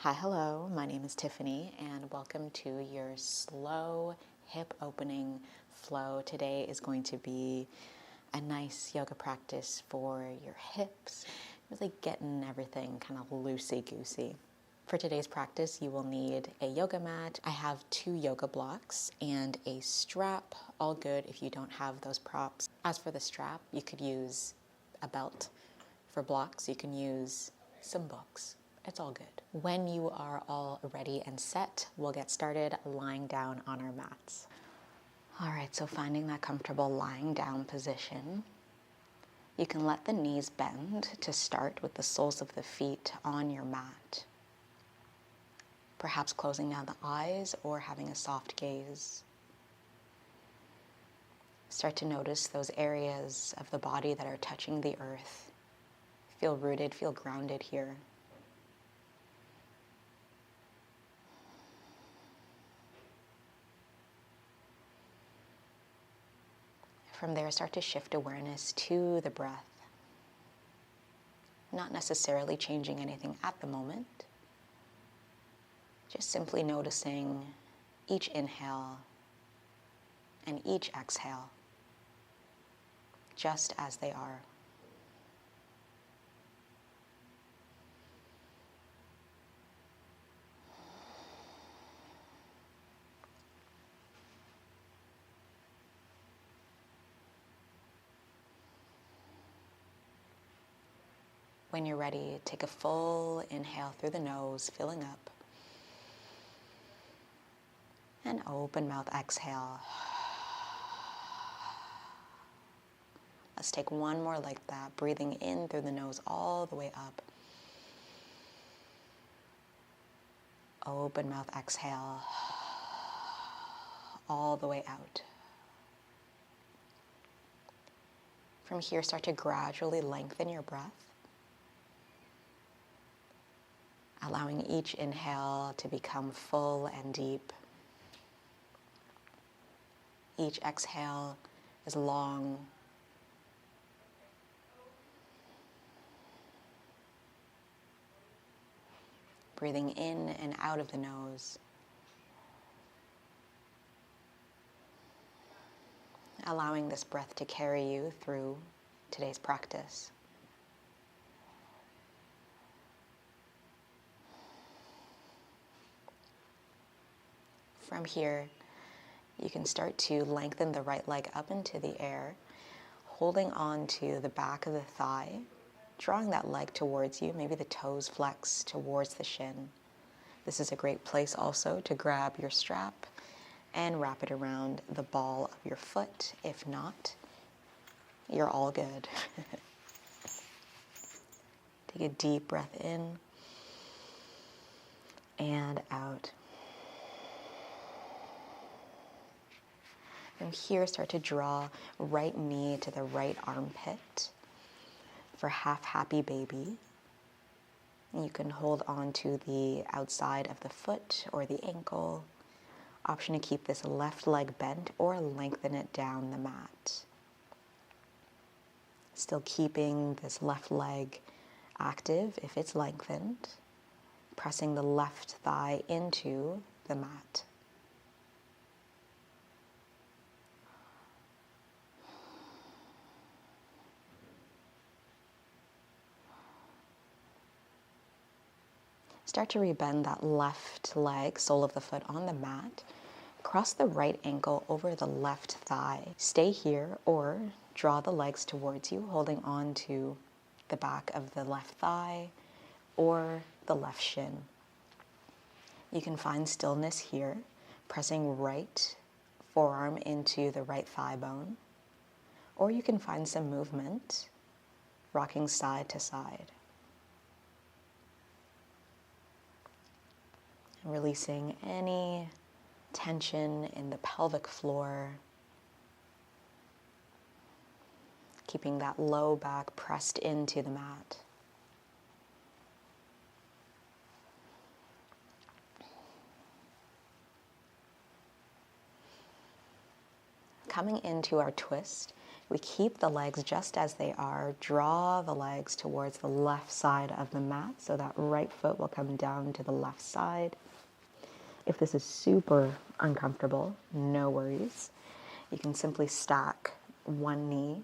Hi, hello, my name is Tiffany and welcome to your slow hip opening flow. Today is going to be a nice yoga practice for your hips, really getting everything kind of loosey-goosey. For today's practice, you will need a yoga mat. I have 2 yoga blocks and a strap, all good if you don't have those props. As for the strap, you could use a belt. For blocks, you can use some books. It's all good. When you are all ready and set, we'll get started lying down on our mats. All right, so finding that comfortable lying down position, you can let the knees bend to start with the soles of the feet on your mat. Perhaps closing down the eyes or having a soft gaze. Start to notice those areas of the body that are touching the earth. Feel rooted, feel grounded here. From there, start to shift awareness to the breath. Not necessarily changing anything at the moment. Just simply noticing each inhale and each exhale, just as they are. When you're ready, take a full inhale through the nose, filling up. And open mouth exhale. Let's take one more like that, breathing in through the nose all the way up. Open mouth exhale, all the way out. From here, start to gradually lengthen your breath, allowing each inhale to become full and deep. Each exhale is long. Breathing in and out of the nose. Allowing this breath to carry you through today's practice. From here, you can start to lengthen the right leg up into the air, holding on to the back of the thigh, drawing that leg towards you, maybe the toes flex towards the shin. This is a great place also to grab your strap and wrap it around the ball of your foot. If not, you're all good. Take a deep breath in and out. From here, start to draw right knee to the right armpit for half happy baby. You can hold on to the outside of the foot or the ankle. Option to keep this left leg bent or lengthen it down the mat. Still keeping this left leg active if it's lengthened. Pressing the left thigh into the mat. Start to rebend that left leg, sole of the foot on the mat. Cross the right ankle over the left thigh. Stay here or draw the legs towards you, holding on to the back of the left thigh or the left shin. You can find stillness here, pressing right forearm into the right thigh bone, or you can find some movement, rocking side to side. Releasing any tension in the pelvic floor. Keeping that low back pressed into the mat. Coming into our twist, We keep the legs just as they are. Draw the legs towards the left side of the mat so that right foot will come down to the left side. If this is super uncomfortable, no worries. You can simply stack one knee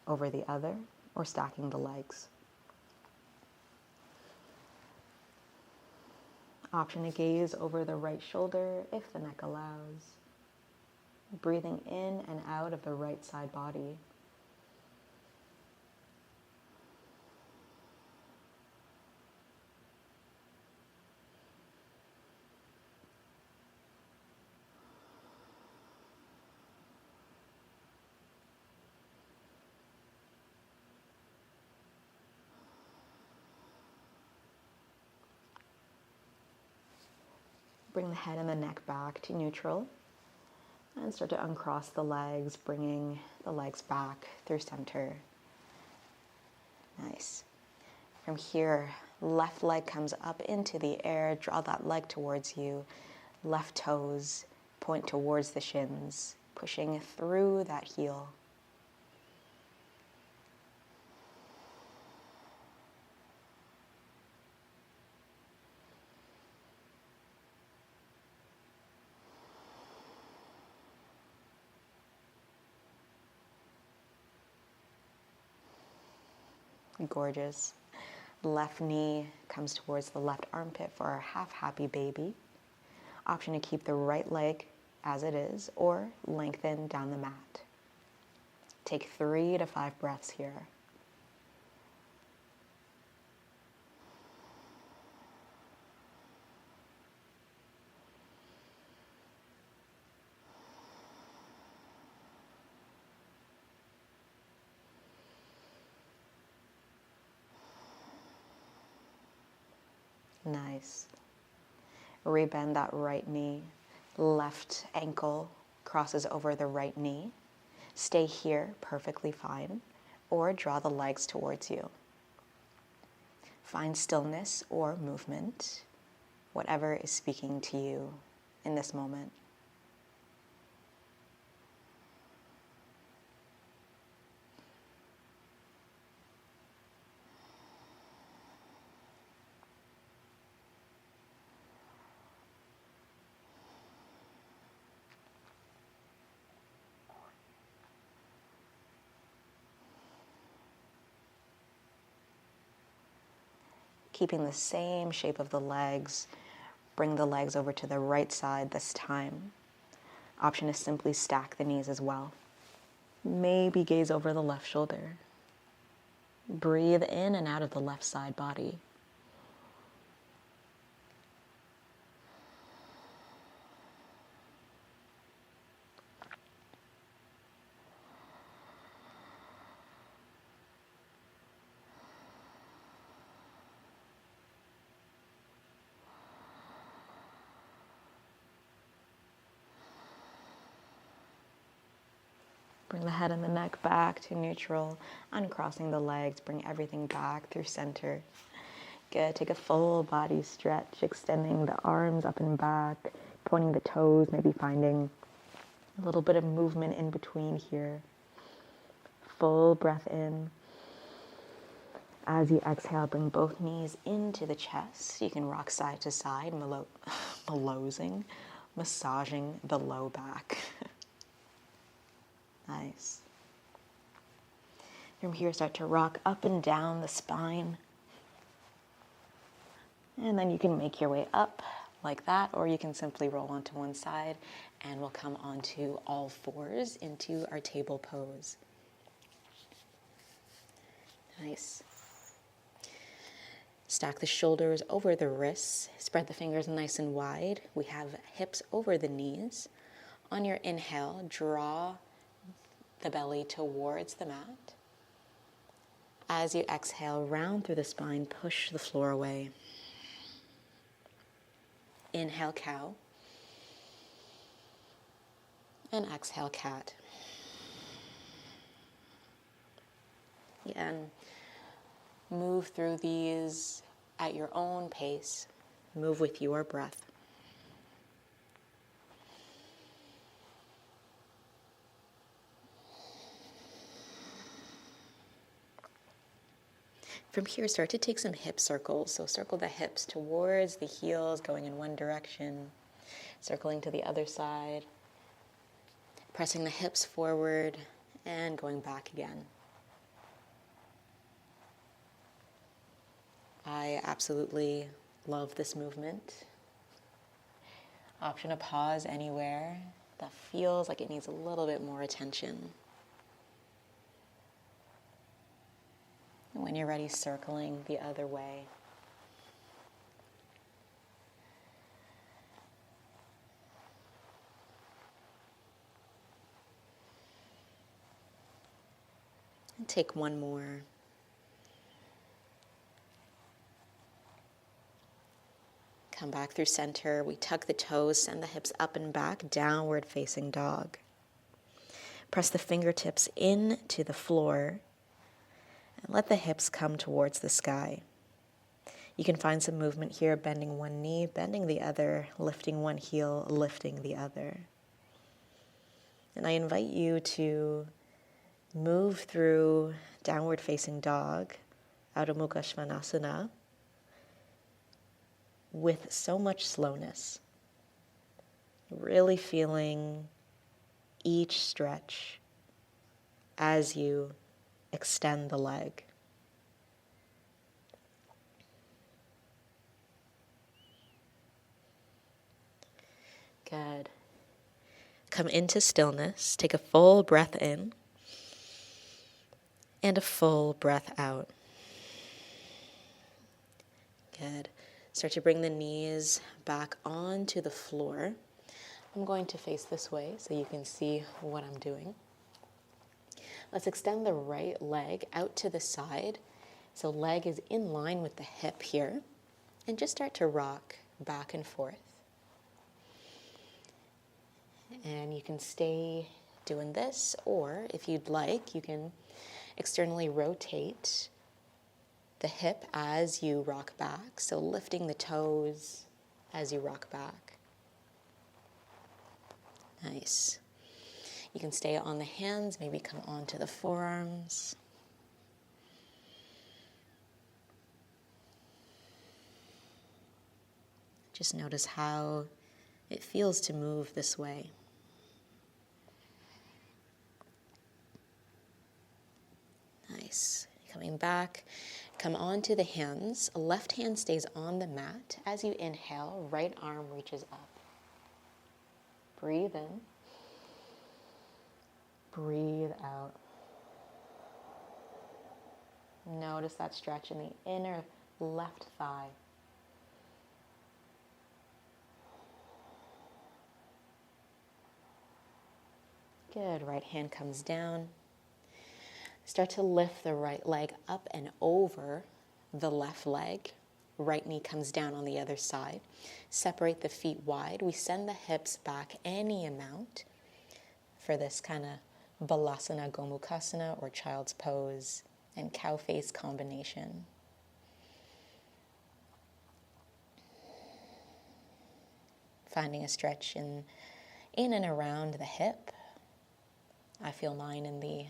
over the other or stacking the legs. Option to gaze over the right shoulder if the neck allows. Breathing in and out of the right side body. Bring the head and the neck back to neutral and start to uncross the legs, bringing the legs back through center. Nice. From here, left leg comes up into the air. Draw that leg towards you. Left toes point towards the shins, pushing through that heel. Gorgeous. Left knee comes towards the left armpit for our half happy baby. Option to keep the right leg as it is or lengthen down the mat. Take 3 to 5 breaths here. Nice. Rebend that right knee. Left ankle crosses over the right knee. Stay here, perfectly fine, or draw the legs towards you. Find stillness or movement, whatever is speaking to you in this moment. Keeping the same shape of the legs, bring the legs over to the right side this time. Option is simply stack the knees as well. Maybe gaze over the left shoulder. Breathe in and out of the left side body. Bring the head and the neck back to neutral, uncrossing the legs, bring everything back through center. Good, take a full body stretch, extending the arms up and back, pointing the toes, maybe finding a little bit of movement in between here. Full breath in. As you exhale, bring both knees into the chest. You can rock side to side, massaging the low back. Nice. From here, start to rock up and down the spine. And then you can make your way up like that, or you can simply roll onto one side and we'll come onto all fours into our table pose. Nice. Stack the shoulders over the wrists. Spread the fingers nice and wide. We have hips over the knees. On your inhale, draw the belly towards the mat. As you exhale, round through the spine, push the floor away. Inhale, cow. And exhale, cat. And move through these at your own pace. Move with your breath. From here, start to take some hip circles. So circle the hips towards the heels, going in one direction, circling to the other side, pressing the hips forward, and going back again. I absolutely love this movement. Option to pause anywhere that feels like it needs a little bit more attention. And when you're ready, circling the other way. And take one more. Come back through center. We tuck the toes, send the hips up and back, downward facing dog. Press the fingertips into the floor and let the hips come towards the sky. You can find some movement here, bending one knee, bending the other, lifting one heel, lifting the other. And I invite you to move through downward facing dog, Adho Mukha Svanasana, with so much slowness, really feeling each stretch as you extend the leg. Good. Come into stillness, take a full breath in and a full breath out. Good. Start to bring the knees back onto the floor. I'm going to face this way so you can see what I'm doing. Let's extend the right leg out to the side. So leg is in line with the hip here. And just start to rock back and forth. And you can stay doing this, or if you'd like, you can externally rotate the hip as you rock back, so lifting the toes as you rock back. Nice. You can stay on the hands, maybe come onto the forearms. Just notice how it feels to move this way. Nice. Coming back. Come onto the hands. Left hand stays on the mat. As you inhale, right arm reaches up. Breathe in. Breathe out. Notice that stretch in the inner left thigh. Good. Right hand comes down. Start to lift the right leg up and over the left leg. Right knee comes down on the other side. Separate the feet wide. We send the hips back any amount for this kind of Balasana, Gomukhasana, or child's pose and cow face combination. Finding a stretch in and around the hip. I feel mine in the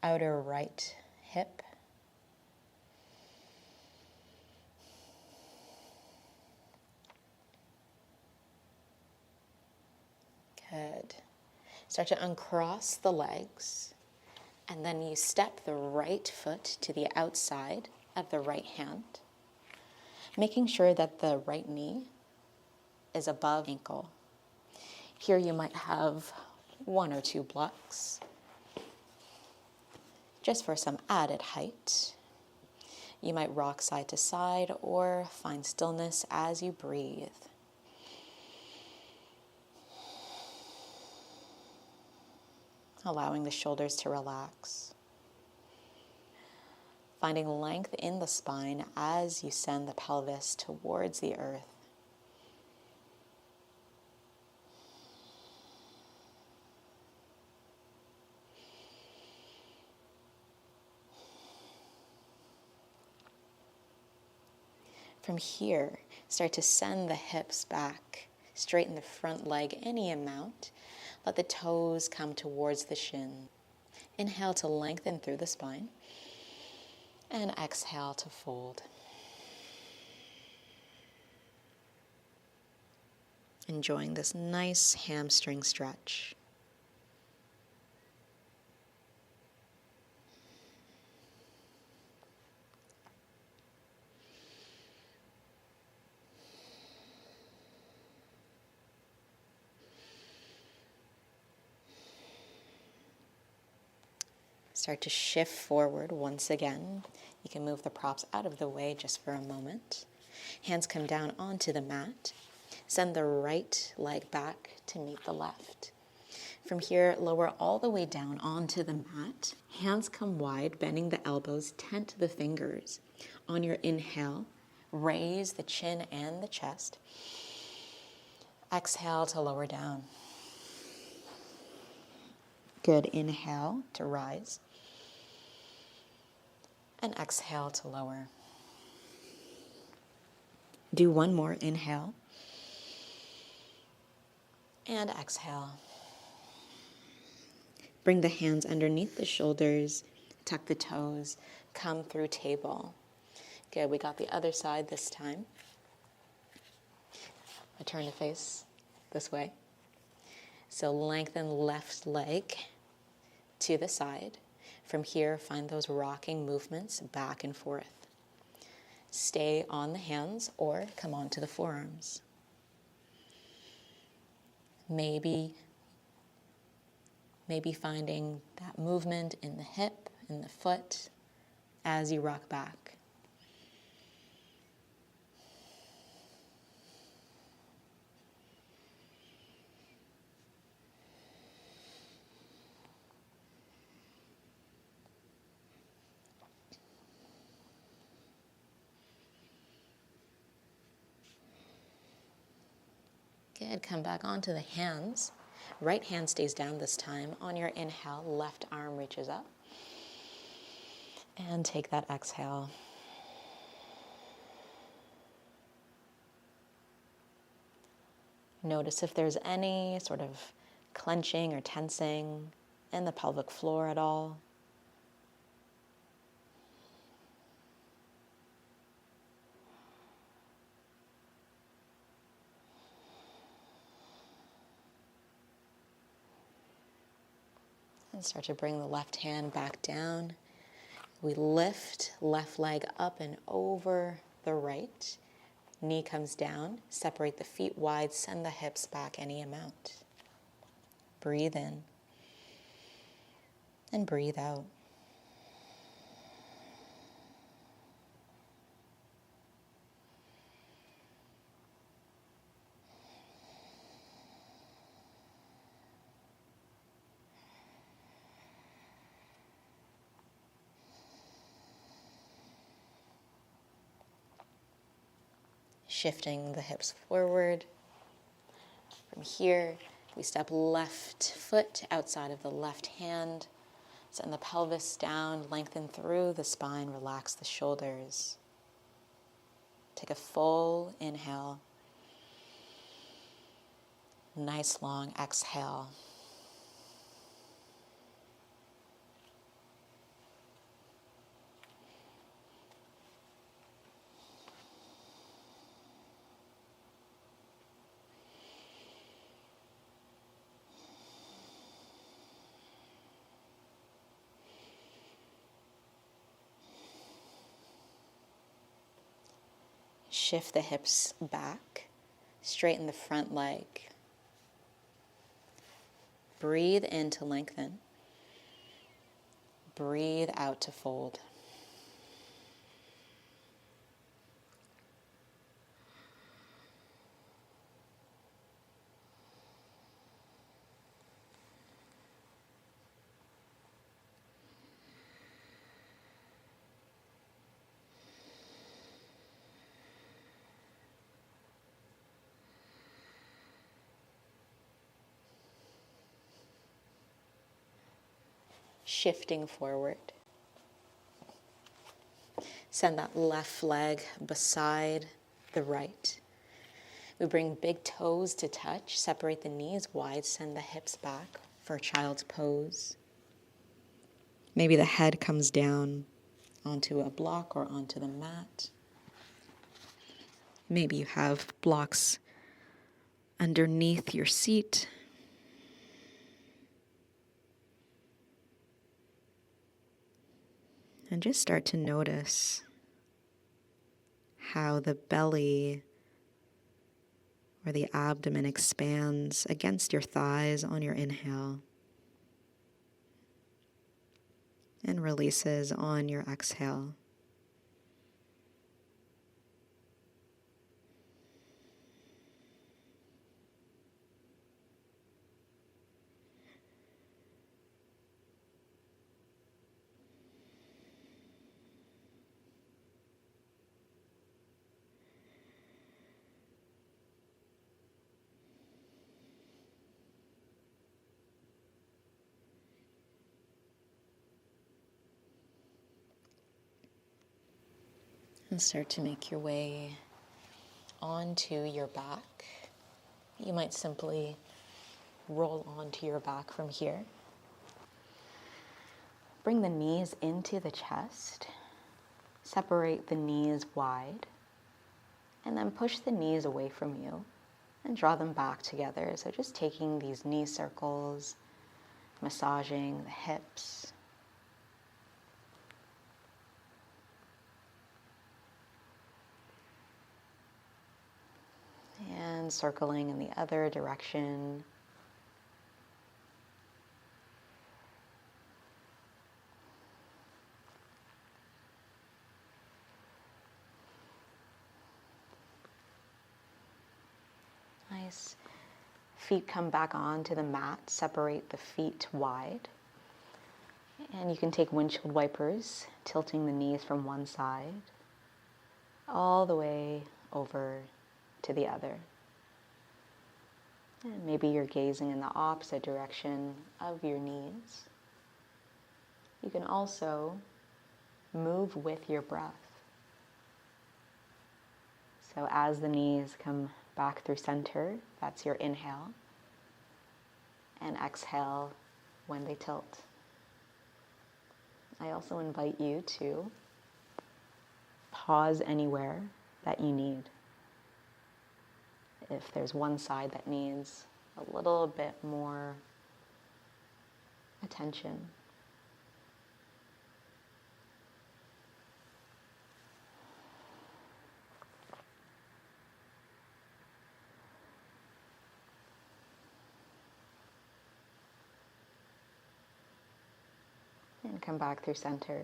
outer right hip. Good. Start to uncross the legs, and then you step the right foot to the outside of the right hand, making sure that the right knee is above ankle. Here you might have 1 or 2 blocks, just for some added height. You might rock side to side or find stillness as you breathe. Allowing the shoulders to relax. Finding length in the spine as you send the pelvis towards the earth. From here, start to send the hips back, straighten the front leg any amount. Let the toes come towards the shin. Inhale to lengthen through the spine. And exhale to fold. Enjoying this nice hamstring stretch. Start to shift forward once again. You can move the props out of the way just for a moment. Hands come down onto the mat. Send the right leg back to meet the left. From here, lower all the way down onto the mat. Hands come wide, bending the elbows, tent the fingers. On your inhale, raise the chin and the chest. Exhale to lower down. Good. Inhale to rise. And exhale to lower. Do one more. Inhale. And exhale. Bring the hands underneath the shoulders. Tuck the toes. Come through table. Good. We got the other side this time. I turn to face this way. So lengthen left leg to the side. From here, find those rocking movements back and forth. Stay on the hands or come onto the forearms. Maybe finding that movement in the hip, in the foot, as you rock back. Good. Come back onto the hands. Right hand stays down this time. On your inhale, left arm reaches up. And take that exhale. Notice if there's any sort of clenching or tensing in the pelvic floor at all. And start to bring the left hand back down. We lift left leg up and over the right. Knee comes down. Separate the feet wide. Send the hips back any amount. Breathe in. And breathe out. Shifting the hips forward. From here, we step left foot outside of the left hand. Send the pelvis down, lengthen through the spine, relax the shoulders. Take a full inhale. Nice long exhale. Shift the hips back, straighten the front leg. Breathe in to lengthen. Breathe out to fold. Shifting forward. Send that left leg beside the right. We bring big toes to touch. Separate the knees wide. Send the hips back for child's pose. Maybe the head comes down. onto a block or onto the mat. Maybe you have blocks underneath your seat. And just start to notice how the belly or the abdomen expands against your thighs on your inhale and releases on your exhale. And start to make your way onto your back. You might simply roll onto your back from here. Bring the knees into the chest. Separate the knees wide. And then push the knees away from you and draw them back together. So just taking these knee circles, massaging the hips. And circling in the other direction. Nice. Feet come back onto the mat. Separate the feet wide. And you can take windshield wipers, tilting the knees from one side all the way over to the other. And maybe you're gazing in the opposite direction of your knees. You can also move with your breath. So as the knees come back through center, that's your inhale, and exhale when they tilt. I also invite you to pause anywhere that you need. If there's one side that needs a little bit more attention. And come back through center.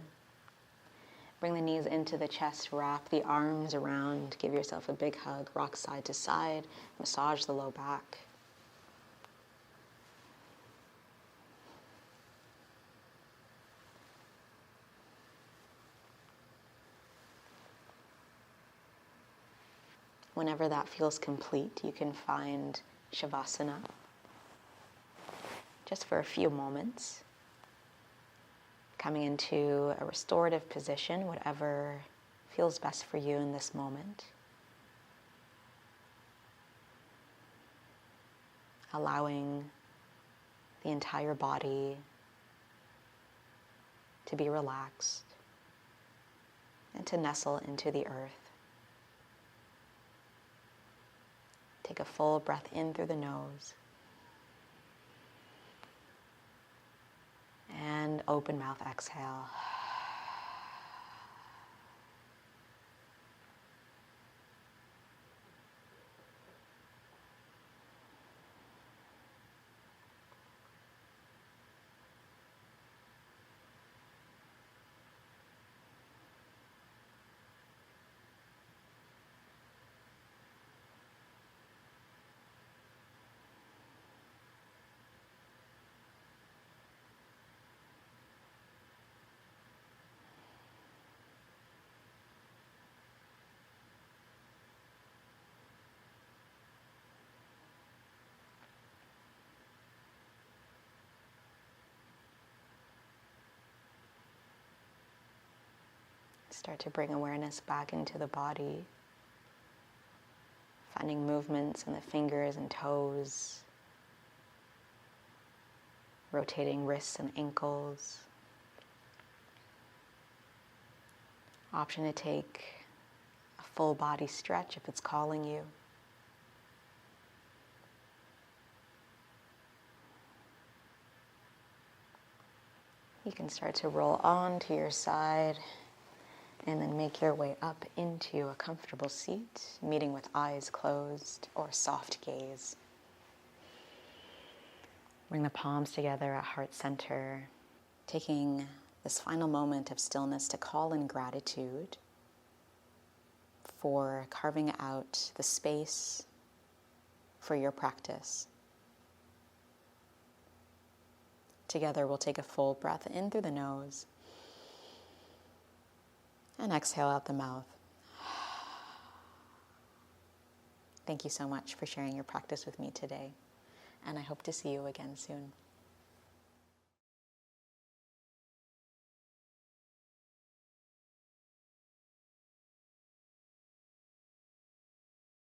Bring the knees into the chest, wrap the arms around, give yourself a big hug, rock side to side, massage the low back. Whenever that feels complete, you can find Shavasana just for a few moments. Coming into a restorative position, whatever feels best for you in this moment. Allowing the entire body to be relaxed and to nestle into the earth. Take a full breath in through the nose. And open mouth exhale. Start to bring awareness back into the body, finding movements in the fingers and toes, rotating wrists and ankles, Option to take a full body stretch if it's calling you. You can start to roll onto your side and then make your way up into a comfortable seat, meeting with eyes closed or soft gaze. Bring the palms together at heart center, taking this final moment of stillness to call in gratitude for carving out the space for your practice. Together, we'll take a full breath in through the nose and exhale out the mouth. Thank you so much for sharing your practice with me today, and I hope to see you again soon.